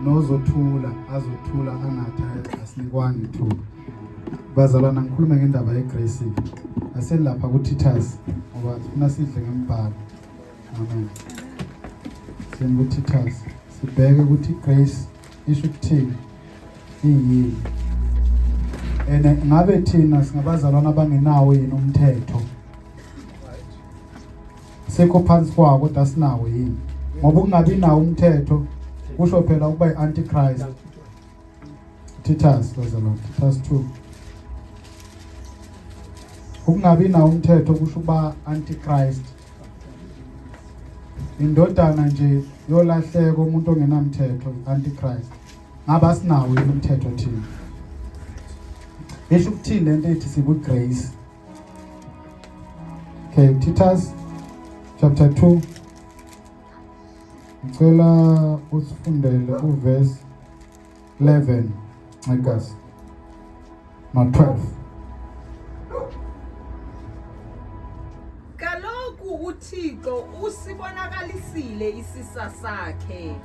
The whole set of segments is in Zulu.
nozothula azothula angathi asinikwanga ithuba. Bazalwana ngikhuluma ngendaba yegrace. Aselapha kuTitus ngoba sifuna sidle ngembhalo. Amen. SenguTitus sibheke ukuthi grace isho ukuthini iyini. Ngabe thina singabazalwana abangenawo yini umthetho? Sekho phansi kwawo kodwa sinawo yini? Ngoba ungabi nawo umthetho kusho phela ukuba iantichrist. Titus bazalwana, Titus 2. Ukungabi nawo umthetho kusho ukuba antichrist. Indodana nje yolahleko umuntu ongenamthetho antichrist. Ngaba sinawo umthetho thina. Esho ukuthini lento ethi sikugrace. Okay, Titus chapter 2. Ngicela usifundele uverse 11 ngegas. No 12. Kaloku uThixo usibonakalisile isisa sakhe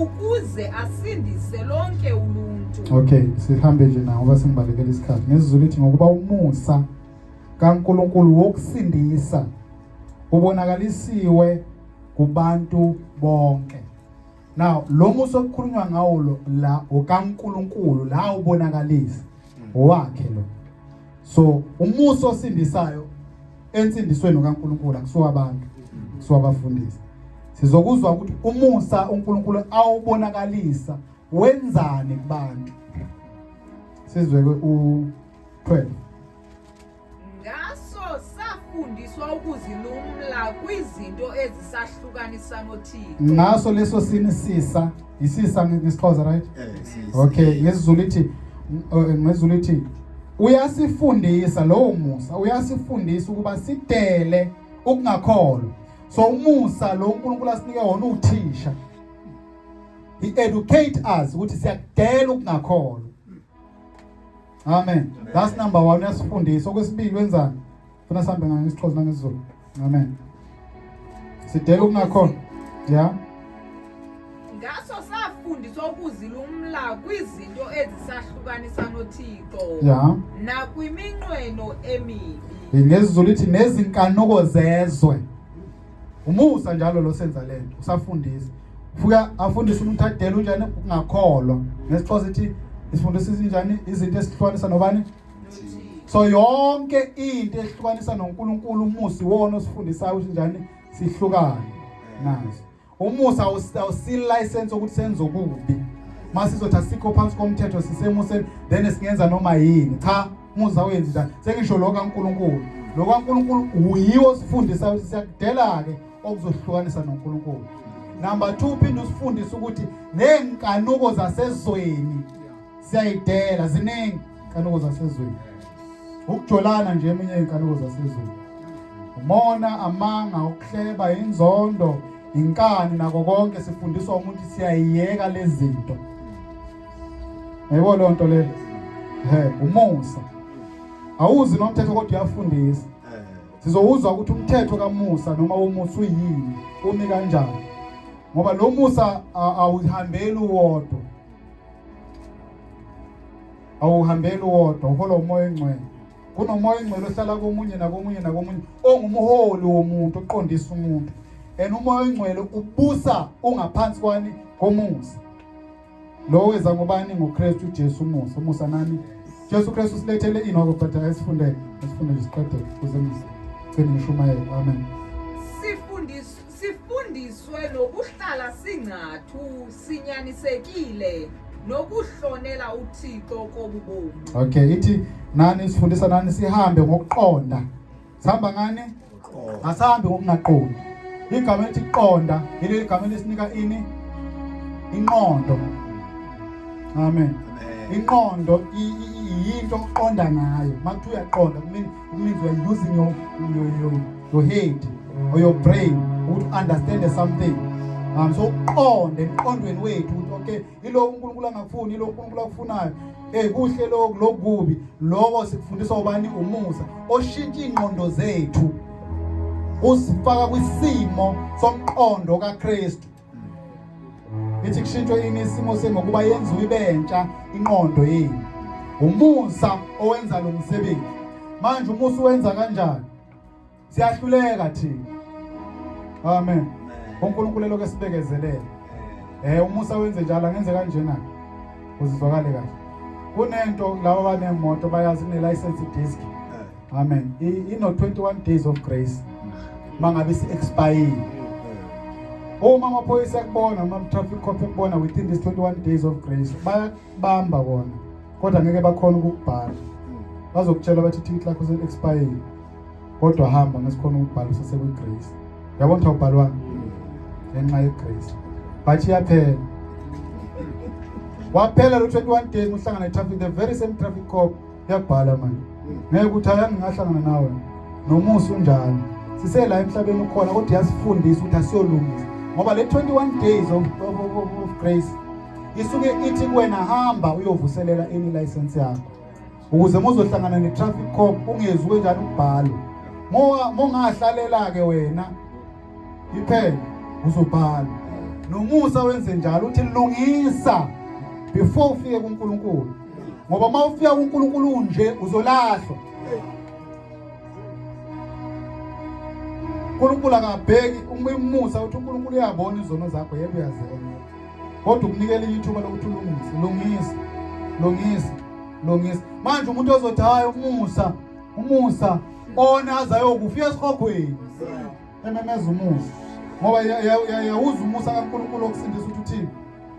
ukuze asindise lonke uluntu. Okay, sihambe nje nawo ngoba singibalekela isikhathi. Ngesizulu lithi ngokuba umusa kaNkulunkulu wokusindisa ubonakalisiwe kubantu bonke. Now, lo musa okukhulunywa ngawo la okaNkulunkulu la ubonakalisa owakhe lo. So, umusa osindisayo ensindisweni kaNkulunkulu akusuka abantu, kusuka abafundisi. Sizokuzwa ukuthi umusa uNkulunkulu awubonakalisa wenzani kubantu. Sizwe u12. Ngaso safundiswa ukuzilumla kwizinto ezisahlukanisa noThixo. Ngaso leso sinisisa, isisa ngeSixhosa right? Okay, ngesizulu lithi uyasifundisa lo musa, uyasifundisa ukuba sidele ukungakholwa. So umusa lo uNkulunkulu asinike wona uthisha. He educate us ukuthi siyakudela ukungakholwa. Amen. That's number 1, uyasifundisa. Okwesibili wenzani? Funa sambe ngeSixhosa nangeSizulu. Amen. Sidele ukungakholwa. Yeah. Ngaso safundiswa ukuzilumla kwizinto ezisahlukanisa noThixo. Yeah. Nakwiminqweno emibi. Ngesizulu lithi nezinkanuko zezwe. Umusa njalo lo senza lento, usafundisa. Ufika afundisa umuntu adele unjani ukungakholwa. NgeSixhosa lithi isifundisa njani izinto esihlukanisa nobani? So yonke into ehlukanisa noNkulunkulu umusa wona osifundisayo ukuthi njani sihlukane nazo. Umusa awusil license ukuthi senze okubi. Masizothi asikho phansi komthetho sisemuseni then singenza noma yini. Cha, umusa wenza njani? Sengisho lo kaNkulunkulu. Lo kaNkulunkulu uyiwo sifundisayo ukuthi siyakudela ke okuzohlukanisa noNkulunkulu. Number 2 phinde usifundisa ukuthi nenkanuko zasezweni siyayidela ziningi inkanuko zasezweni. Ukujolana nje eminye inkanuko zasezweni. Umona, amanga, ukuhleba, inzondo, inkani nako konke sifundiswa umuntu siyayiyeka lezi zinto. Yebo lo nto le. Umusa. Awuzi nomthetho kodwa uyafundisa. Sizowuzwa ukuthi umthetho kaMusa noma umusa uyini, umi kanjani. Ngoba lo Musa awuhambeli uwodwa. Awuhambeli uwodwa, uhola umoya engcwele. Kunomoya engcwele ohlala komunye nakomunye ongumholi womuntu oqondisa umuntu. Umoya engcwele ubusa ungaphansi kwani komusa. Lo weza ngobani ngoKristu uJesu umusa. Umusa nani? Jesu Kristu usilethele ini wakuphatha esifunde isiqede kuzemisa. Cela ngishumayele. Amen. Sifundiswe nokuhlala singcathu sinyanisekile nokuhlonela uThixo kobubomu. Okay, ithi nani sifundisa nani sihambe ngokuqonda. Sihamba ngani? Asihambe ngokungaqondi. Igama elithi qonda, ile igama lesinika ini? Inqondo. Amen. Inqondo into oqonda ngayo. Makuthiwa uyaqonda means you are using your head or your brain to understand something. So uqonde emqondweni wethu ukuthi okay ilo uNkulunkulu angakufuni ilo uNkulunkulu akufunayo kuhle lokubi lokho sikufundiswa ubani umusa oshintsha ingqondo zethu usifaka kwisimo somqondo kaKristu. ithi kushintshwe ini isimo senu ngokuba yenziwe ibentsha ingqondo yenu. Umusa owenza lo msebenzi. Manje umusa uwenza kanjani? Siyahluleka thina. Amen. uNkulunkulu lokho esibekezelele. Umusa wenze njalo angenze kanjena. Uzizwakale kahle. Kunento laba banemoto bayazi license disk. Amen. Ino 21 days of grace. Mangabe si expire. Uma amaphoyisa ekubona, ama traffic cop ekubona within this 21 days of grace, bayabamba bona. Kodwa ngeke bakhona ukukubhala. Bazokutshela bathi ithikithi lakho se expire. Kodwa hamba ngesikhona ukubhala usese ku grace. Yabona ukuthi ubhalwa ngenxa ye grace. Bathi yaphela. Waphela lo 21 days uhlangana ne traffic, the very same traffic cop yabhala manje. Ngeke ukuthi ayanga ngahlangana nawe. Nomusa unjalo. Sisela emhlabeni ukhona kodwa yasifundisa ukuthi asiyolungisa. Ngoba le 21 days of grace isuke ithi kuwena hamba uyovuselela any license yakho. Ukuze muzohlangana ne traffic cop ungezwe njalo ukubhala. Mongahlalela ke wena iphela uzobhala. Nomusa wenze njalo uthi lungisa before ufike kuNkulunkulu. Ngoba mawufika kuNkulunkulu nje uzolahlwa. uNkulunkulu akabheki umusa uthi uNkulunkulu uyabona izono zakho yebo uyazena. Kodwa ukunikela ithuba lokuthi lungisa. Manje umuntu ozothi hayi umusa ona azayokufika esikhogweni. Ememeza umusa. Ngoba yawuza umusa kaNkulunkulu okusindisa ukuthi uthini?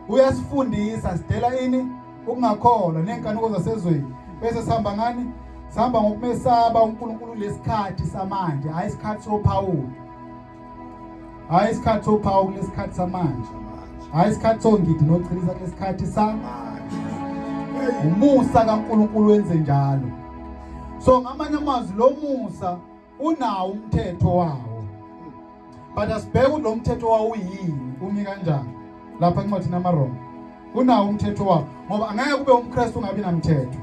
Uyasifundisa sidela ini ukungakholwa nenkanuko zasezweni. Bese sihamba ngani? Sihamba ngokumesaba uNkulunkulu lesikhathi samanje, hayi isikhathi soPawulu. Hayi isikhathi soPawulu lesikhathi samanje. Hayi isikhathi songidi nochilisa lesikhathi samanje. Umusa kaNkulunkulu wenze njalo. So ngamanye amazwi lo musa unawo umthetho wawo. But asibheke lo mthetho wawo uyini, umi kanjani? Lapha encwadini yamaRoma. Unawo umthetho wawo ngoba angeke kube umKristu ungabi namthetho.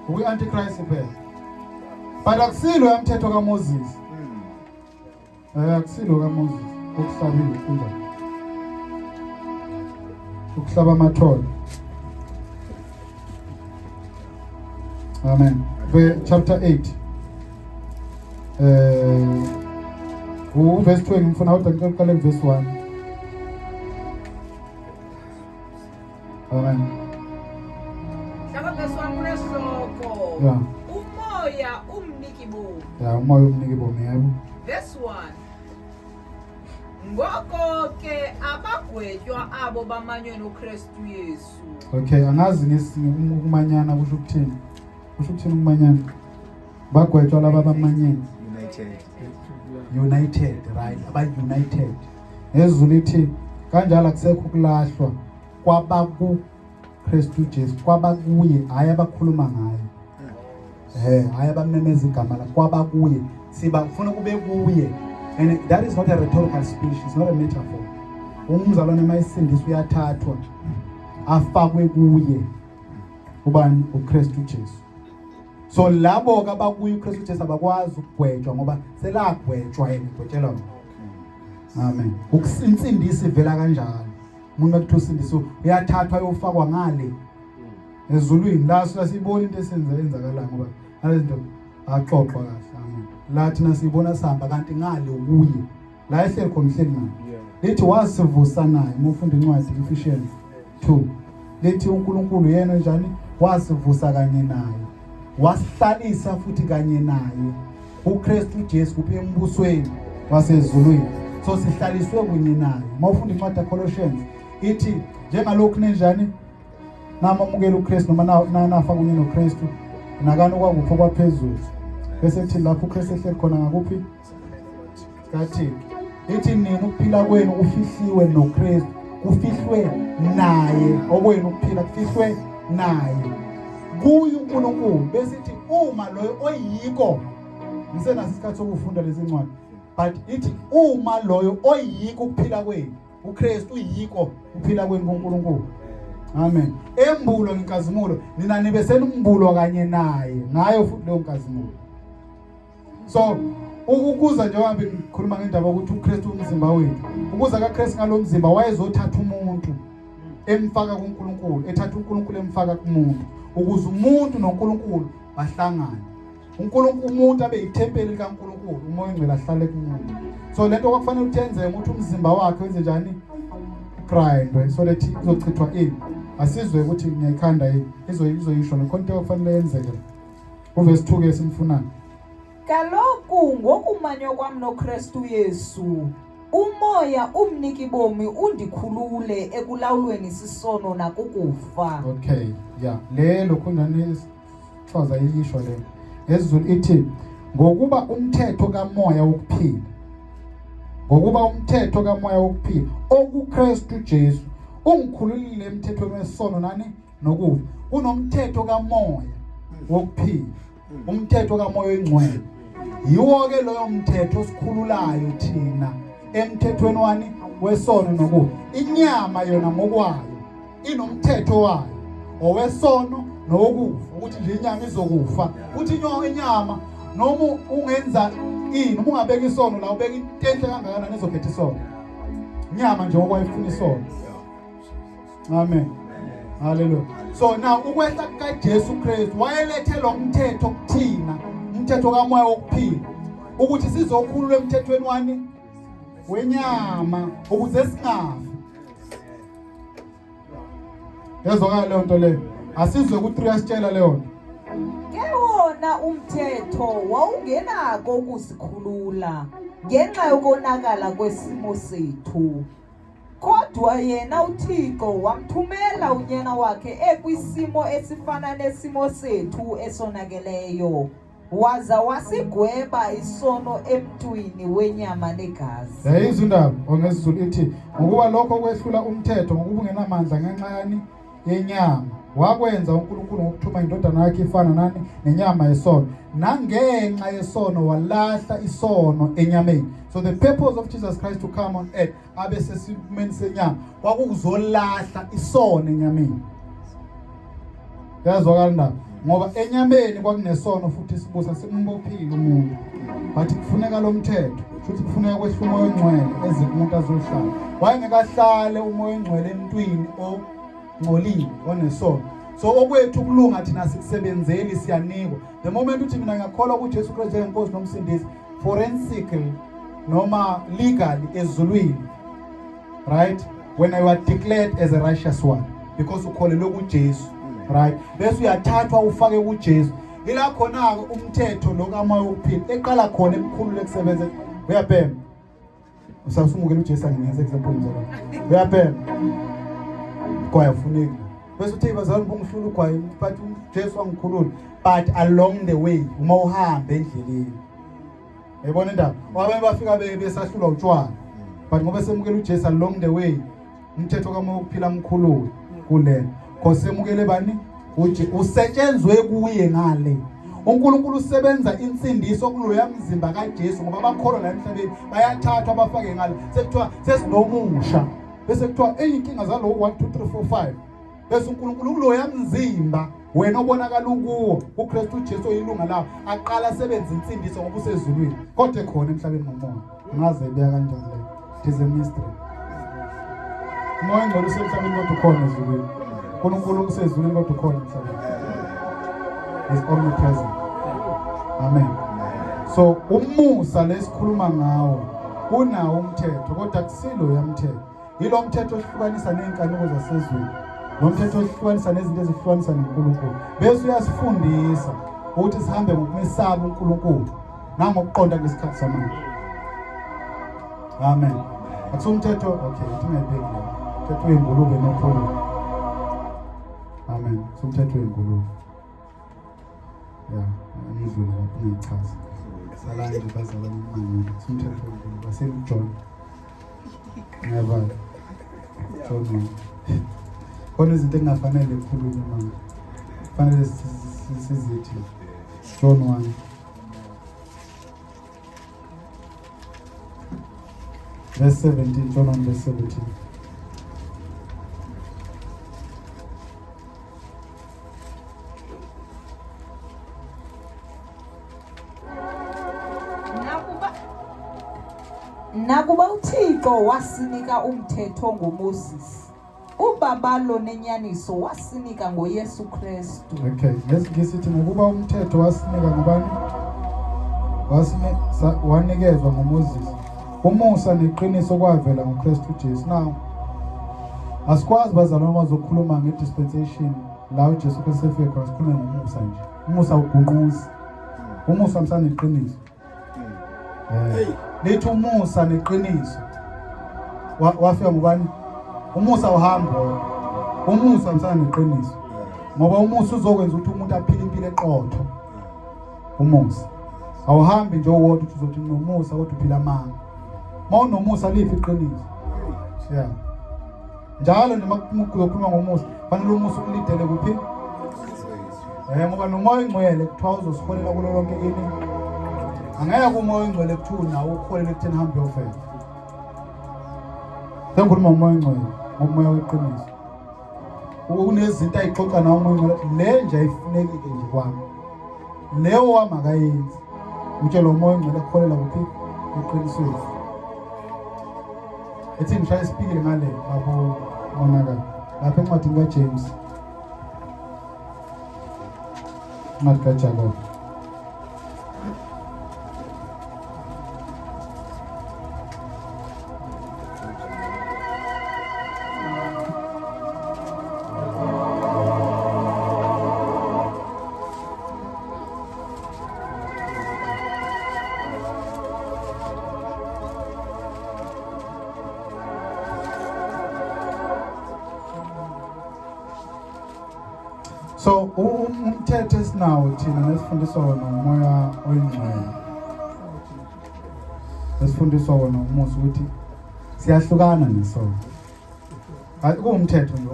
We antichrist phela. But akusilo umthetho kaMoses. Akusilo kaMoses ukuhlabile kunjani. Ukuhlaba amathole. Amen. Chapter 8. Verse 20 ngifuna ukuqala verse 1. Amen. Yeah. Umoya umniki bomi. Yeah, umoya umniki bomi yebo. Verse 1. Ngoko ke abagwetywa abo bamanywe noKristu Yesu. Okay, angazi ukumanyana kusho ukuthini? Kusho ukuthini ukumanyana? Bagwetywa laba bamanyene. United, right? Aba-united. Ezulu lithi kanjalo akusekho ukulahlwa kwabaku Kristu Jesu, kwabakuye hayi abakhuluma ngayo. Hayi abamemeza igama la kwabakuye. Siba ufuna kube kuye. And that is not a rhetorical speech, it's not a metaphor. Umzalwane mayisindiswa uyathathwa afakwe kuye. Ubani uKristu Jesu. So labo kabakuye uKristu Jesu abakwazi ukugwetshwa ngoba selagwetshwa yena gwetshelwa. Amen. Ukusinsindisa ivela kanjalo. Umuntu ekuthusindiso uyathathwa uyofakwa ngale ezulwini la sibona into esenzakala ngoba azinto axoxwa kahle. Amen. La thina sibona sihamba kanti ngale ukuye la ehleli khona ihleli nayo. Lithi wasivusa naye mufunda incwadi Ephesians 2. Lithi uNkulunkulu yena njani wasivusa kanye naye. Wasihlalisa futhi kanye naye uKristu Jesu kuphe embusweni wasezulwini. So sihlaliswe kunye naye. Mawufunda incwadi kaColossians ithi njengalokhu nenjani namamukela uKristu noma nafa kunye noKristu nakani okwakupho kwaphezulu. Bese ethi lapho uKristu ehleli khona ngakuphi? Kathi ithi nini ukuphila kwenu kufihliwe noKristu, kufihlwe naye okwenu ukuphila kufihlwe naye kuye uNkulunkulu. Bese ithi uma loyo oyiko ngisenaso isikhathi sokufunda lezi ncwadi, but ithi uma loyo oyiko ukuphila kwenu uKristu uyiko ukuphila kwenu kuNkulunkulu. Amen. Embulo ngenkazimulo nina nibe senumbulo kanye naye ngayo futhi leyo nkazimulo. So ukuza njengoba ngikhuluma ngendaba ukuthi uKristu umzimba wethu, ukuza kaKristu ngalomzimba wayezothatha umuntu emfaka kuNkulunkulu, ethatha uNkulunkulu emfaka kumuntu, ukuze umuntu noNkulunkulu bahlangane. Umuntu abe yithempeli likaNkulunkulu, umoya ongcwele ahlale kumuntu. So lento kwakufanele uthenze ukuthi umzimba wakhe wenze njani, grindwe, so that izochithwa ini, asizwe ukuthi ngiyayikhanda yini, izoyisho lekhonto kwakufanele yenzeke. Uverse 2 ke simfunayo. Kaloku ngokumanywa kwami noKristu Yesu, umoya umniki bomi undikhulule ekulawulweni isisono nakukufa. Okay, yeah. Lelo kunjani isichaza yisho le. Ezulu ithi ngokuba umthetho kamoya wokuphila. Ngokuba umthetho kamoya wokuphila okuKristu Jesu ungikhululile emthethweni wesono nani nokufa. Kunomthetho kamoya wokuphila. Umthetho kamoya oyingcwele. Yiwo ke loyo mthetho osikhululayo thina emthethweni wani wesono nokufa. Inyama yona ngokwayo inomthetho wayo owesono nokufa, ukuthi nje inyama izokufa. Ukuthi inyama noma ungenza ini, uma ungabeka isono la ubeka into enhle kangakanani ezophetha isono. Inyama nje okwayifuna isono. Amen. Hallelujah. So now ukwehla kaJesu Kristu wayelethe lo mthetho kuthina, umthetho kamoya wokuphila, ukuthi sizokhululwa emthethweni wani wenyama ukuze singafi. Yazokala leyo nto leyo. Asizwe ukuthi uyasitshela leyo nto. Ke wona umthetho wawungenako ukusikhulula ngenxa yokonakala kwesimo sethu. Kodwa yena uThixo wamthumela unyana wakhe ekwisimo esifana nesimo sethu esonakeleyo, waza wasigweba isono emntwini wenyama negazi. Yayizwa indaba ongezizulu ithi ngokuba lokho kwehlula umthetho ngokuba ungenamandla ngenxa yani yenyama, wakwenza uNkulunkulu ngokuthuma indodana yakhe ifana nani nenyama yesono, nangenxa yesono walahla isono enyameni. So the purpose of Jesus Christ to come on earth abe sesimeni senyama wakuzolahla isono enyameni. Yazwakala ndaba ngoba enyameni kwakunesono futhi sibusa simbophile umuntu, but kufuneka lo mthetho futhi kufuneka kwehla umoya ongcwele eze umuntu azohlala. Wayengekahlale umoya ongcwele emntwini ongcolile onesono. So okwethu kulunga thina sikusebenzeli siyanikwa. The moment uthi mina ngiyakholwa kuJesu Kristu njengenkosi nomsindisi, forensically noma legally ezulwini, right, when I was declared as a righteous one because ukholelwe kuJesu, right, bese uyathathwa ufake kuJesu. Ila khona umthetho lo kamoya wokuphila eqala khona emkhulule kusebenza. Uyabhema usasumukela uJesu angenza example mzala. Uyabhema kwaya funeki bese uthi bazali bongihlula ugwayi but uJesu wangikhulula, but along the way uma uhamba endleleni, yabona indaba wabanye bafika besahlulwa utshwala, but ngoba semukela uJesu along the way umthetho kamoya wokuphila mkhulule kule because semukele bani usetshenzwe kuye ngale. uNkulunkulu usebenza insindiso kuloya mzimba kaJesu ngoba bakholwa la emhlabeni bayathathwa abafake ngale, sekuthiwa sesinomusha, bese kuthiwa eyinkinga zalo 1 2 3 4 5, bese uNkulunkulu kuloya mzimba wena obonakala ukuwo uKristu Jesu oyilunga lawo aqala asebenza insindiso ngoba usezulwini kodwa khona emhlabeni ngomoya. Ngaze beya kanjani le, it is a mystery. Umoya ngalo usemhlabeni kodwa ukhona ezulwini, uNkulunkulu usezulwini kodwa ukhona emhlabeni, is omnipresent. Amen. So umusa lesikhuluma ngawo unawo umthetho kodwa kusilo yamthetho. Yilo mthetho ohlukanisa nenkanuko zasezweni, lo mthetho ohlukanisa nezinto ezihlukanisa noNkulunkulu. Bese uyasifundisa ukuthi sihambe ngokumesaba uNkulunkulu nangokuqonda ngesikhathi samanje. Amen. Akusumthetho okay, uthingayibheki la. Mthetho wengulube nopholo. Amen. Sumthetho wengulube. Yeah, ngizwe lapho ngichaza. Salani bazalwane manje. Sumthetho wengulube baseJohn. Never. John. Khona izinto engafanele ukukhuluma manje. Kufanele sizithi John 1. Verse 17, John 1 verse 17. Nakuba nakuba uThixo wasinika umthetho ngoMoses, ubaba lo nenyaniso wasinika ngoYesu Kristu. Okay, ngesithi ngokuba umthetho wasinika ngubani? Wanikezwa ngoMoses. Umusa neqiniso kwavela ngoKristu Jesu. Now, asikwazi bazalwane bazokhuluma ngedispensation la uJesu Kristu efike khona sikhuluma ngomusa nje. Umusa ugunquza. Umusa msana neqiniso. Lithi umusa neqiniso. Wafika ngubani? Umusa uhamba. Umusa msana neqiniso. Ngoba umusa uzokwenza ukuthi umuntu aphile impilo eqotho. Umusa. Awuhambi nje uwodwa ukuthi uzothi nomusa kodwa uphila amanga. Mawunomusa lifi iqiniso. Yeah. Njalo nje makuzokhuluma ngomusa, fanele umusa ukulidele kuphi? Ngoba nomoya ingcwele kuthiwa uzosiholela kulo lonke ini. Angeke umoya ingcwele kuthiwa nawo uholele ekutheni hambe yofela. Sengikhuluma ngomoya ingcwele, ngomoya weqiniso. Unezinto ayixoxa nawo umoya ingcwele, le nje ayifunekile nje kwami. Leyo wami akayenzi. Utshela umoya ingcwele kuholela kuphi? Eqinisweni. Ethi ngishaya isipikile ngale lapho monaka. Lapha encwadini kaJames. Incwadi kaJakobe. So umthetho esinawo thina nesifundiswa wona umoya oyingcwele. Esifundiswa wona umusa ukuthi siyahlukana nesono. Kuwumthetho nje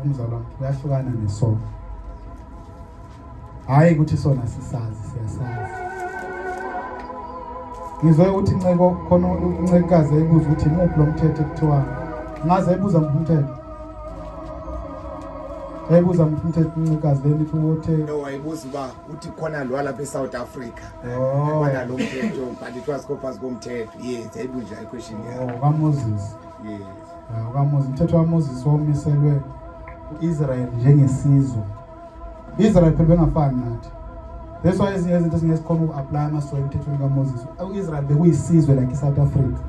umzalwane, uyahlukana nesono. Hayi ukuthi sona sisazi, siyasazi. Ngizwe ukuthi inceko khona uncekazi ebuza ukuthi imuphi lo mthetho ekuthiwa ngaze ebuza umthetho. Ebuza umthetho uncekazi leni ukuthi no wayibuza uba uthi khona lo lapha eSouth Africa. Khona lo mthetho but it was kophazi komthetho. Yes, ayibuza iquestion yakho. kaMoses. Yes. kaMoses, umthetho waMoses womiselwe uIsrael njengesizwe. Israel phela bengafani nathi. That's why ezinye izinto singesikhona uku-apply amasoil emthethweni kaMoses. U-Israel bekuyisizwe like iSouth Africa.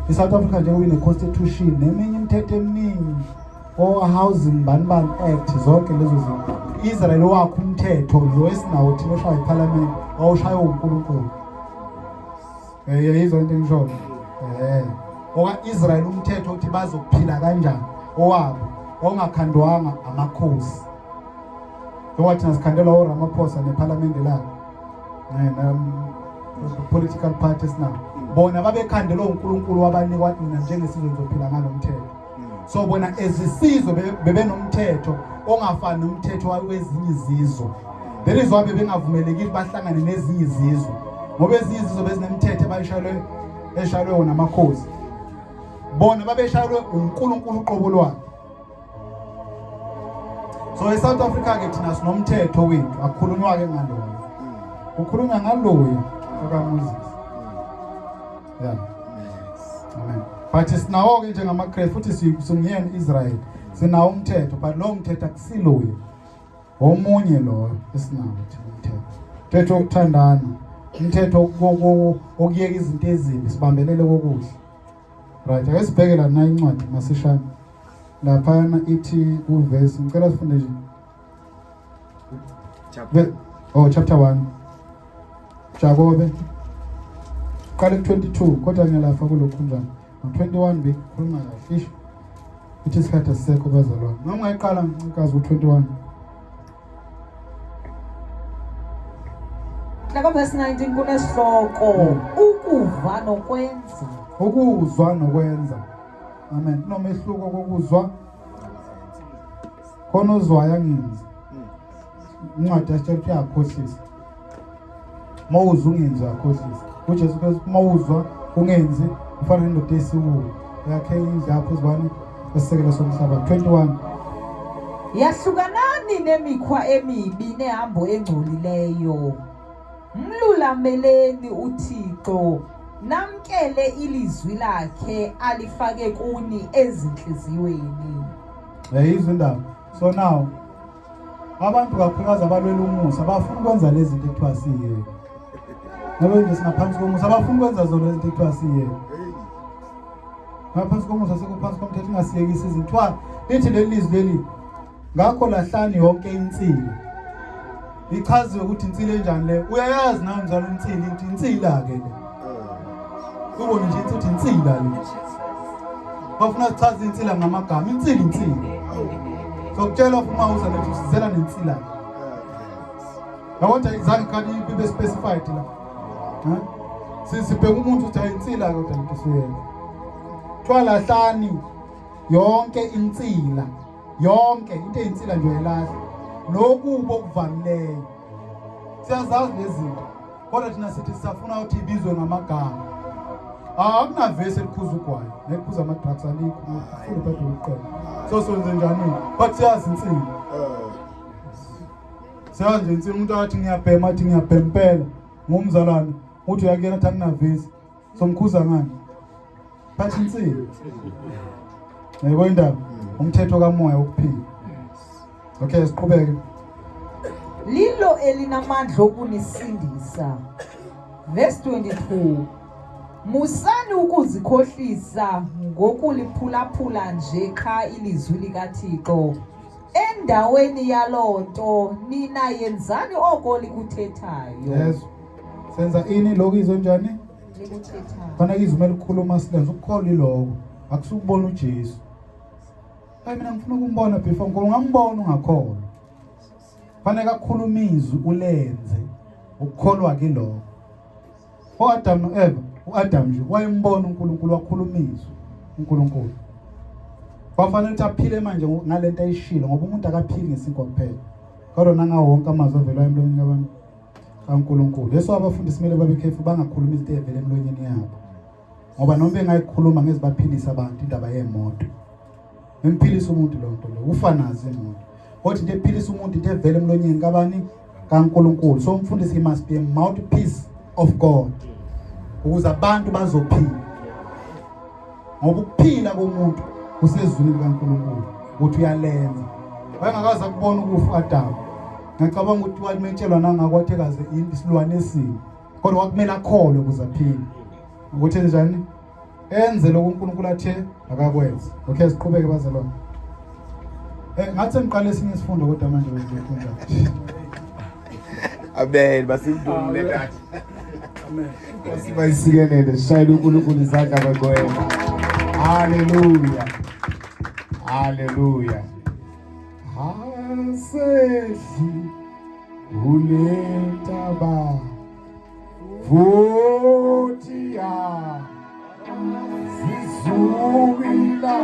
ISouth Africa nje kuyine-constitution neminye imithetho eminingi. Housing Ban Act, zonke lezo zinto. Israel wakho umthetho lo esinawo thina oshaya iParliament, awushaya uNkulunkulu. Yizo into engisho. Oka Israel umthetho uthi bazokuphila kanjani owabo ongakhandwanga amakhosi. Njengoba thina sikhandelwa uRamaphosa neParliament lakhe. Political parties now. Bona babekhandelwa uNkulunkulu wabanikwa thina njengesizwe sophila ngalo mthetho. So bona ezisizwe bebenomthetho ongafani nomthetho wezinye izizwe. There is why bebengavumelekile bahlangane nezinye izizwe. Ngoba ezinye izizwe bezinemthetho eshayelwe wona amakhosi. Bona babeshayelwe uNkulunkulu uqobo lwakhe. So eSouth Africa ke thina sinomthetho wethu, akukhulunywa ke ngalowo. Ukukhulunywa ngalowo kaMoses. Yeah. Amen. But sinawo ke njengamaKristu futhi singiyena Israel. Sinawo umthetho, but lo mthetho akusiloyo. Omunye lo esinawo umthetho. Umthetho wokuthandana, umthetho okuyeka izinto ezimbi sibambelele kokuhle. Right, ake sibheke la na incwadi masishana. Lapha ithi uverse, ngicela sifunde nje. Chapter 1. Jakobe. Qala ku22 kodwa ngiyalafa kulokhu njalo. 21 bekhuluma kahle. Ithi isikhathi sisekho bazalwane. Noma ngayiqala ngicikazi u21. La verse 19 kunesihloko ukuva nokwenza. Ukuzwa nokwenza. Amen. Nomehluko kokuzwa. Khona uzwayo angenzi. Incwadi yasitshela yakhohlisa. Mawuzwa ungenzi yakhohlisa. uJesu Kristu mawuzwa ungenzi ufana nendoda esiwulu. Yakhe indlu yakho izibani esekela somhlaba 21. Yahlukanani nemikhwa emibi nehambo engcolileyo. Mlulameleni uThixo namkele ilizwi lakhe alifake kuni ezinhliziyweni. Yayizwe indaba. So now abantu kakhulukazi abalwela umusa bafuna ukwenza lezi zinto ekuthiwa siyeke. Ngabe nje singaphansi komusa abafuna ukwenza zona lezi zinto ekuthiwa siyeke. Ngaphansi komusa sekuphansi komthetho ingasiyekisi izinto. Lithi leli lizwi leli ngakho lahlani yonke insila. Ichaziwe ukuthi insila enjani le. Uyayazi nawe mzala insila ke le. Ubone nje ukuthi insila le. Bafuna ukuchaza insila ngamagama. Insila. Sokutshela uma uza lethi usizela nensila. Yawona izange kanti ibe specified la. Sibheka umuntu uthi insila kodwa into siyena. Thwala hlani yonke insila. Yonke into einsila nje uyalahle. Nokubo okuvamileyo. Siyazazi lezi zinto. Kodwa thina sithi sisafuna ukuthi ibizwe ngamagama. Akunavesi elikhuza ugwayi. Nekhuza ama-drugs alikho. Ufuna phethe ukuqela. So senze njani? But siyazi insila. Siyazi nje insila umuntu athi ngiyabhema athi ngiyabhempela. Ngumzalwane uthi uyakuyena athi akunavesi. Somkhuza ngani? Phatha insila. Yebo indaba. Umthetho kamoya wokuphila. Okay, siqhubeke. Lilo elinamandla okunisindisa. Verse 22. Musani ukuzikhohlisa ngokuliphulaphula nje kha ilizwi likaThixo. Endaweni yalonto nina yenzani oko likuthethayo. Yes. Senza ini lokizwe njani? Likuthethayo. Fanele izwi elikhuluma silenze ukukholwa iloko. Akusukubona uJesu. Mina ngifuna ukumbona before ngingambona ungakholwa. Fanele akukhuluma izwi ulenze ukukholwa ke lo. Adam noEva, uAdam nje wayembona uNkulunkulu wakhuluma izwi uNkulunkulu. Bafanele ukuthi aphile manje ngalento ayishilo ngoba umuntu akaphili ngesinkwa kuphela. Kodwa nanga wonke amazwi avela emlonyeni yabantu kaNkulunkulu. Leso abafundi simele babe careful bangakhuluma izinto ezivela emlonyeni yabo. Ngoba noma bengayikhuluma ngeze baphilisa abantu indaba yemoto. Emphilisa umuntu lonto lo ufanazi umuntu. Kodwa into ephilisa umuntu into evela emlonyeni kabani kaNkulunkulu. So umfundisi he must be a mouthpiece of God. Ukuze abantu bazophila. Ngoba ukuphila komuntu kusezwini likaNkulunkulu. Ukuthi uyalenza. Wayengakaza ukubona ukufa Adam. Ngicabanga ukuthi wayementshelwa nangakwathi kaze isilwane esini. Kodwa wakumele akholwe ukuze aphile. Ukuthi njani? Enze lokho uNkulunkulu athe akakwenza. Okay, siqhubeke bazalwane. Ngathi ngiqale esinye isifundo kodwa manje ngizofunda. Amen, basimdumile kahle. Amen. Sibasikelele shayela uNkulunkulu izandla bagwema. Hallelujah. Hallelujah. Hasehi uletaba votia zizubila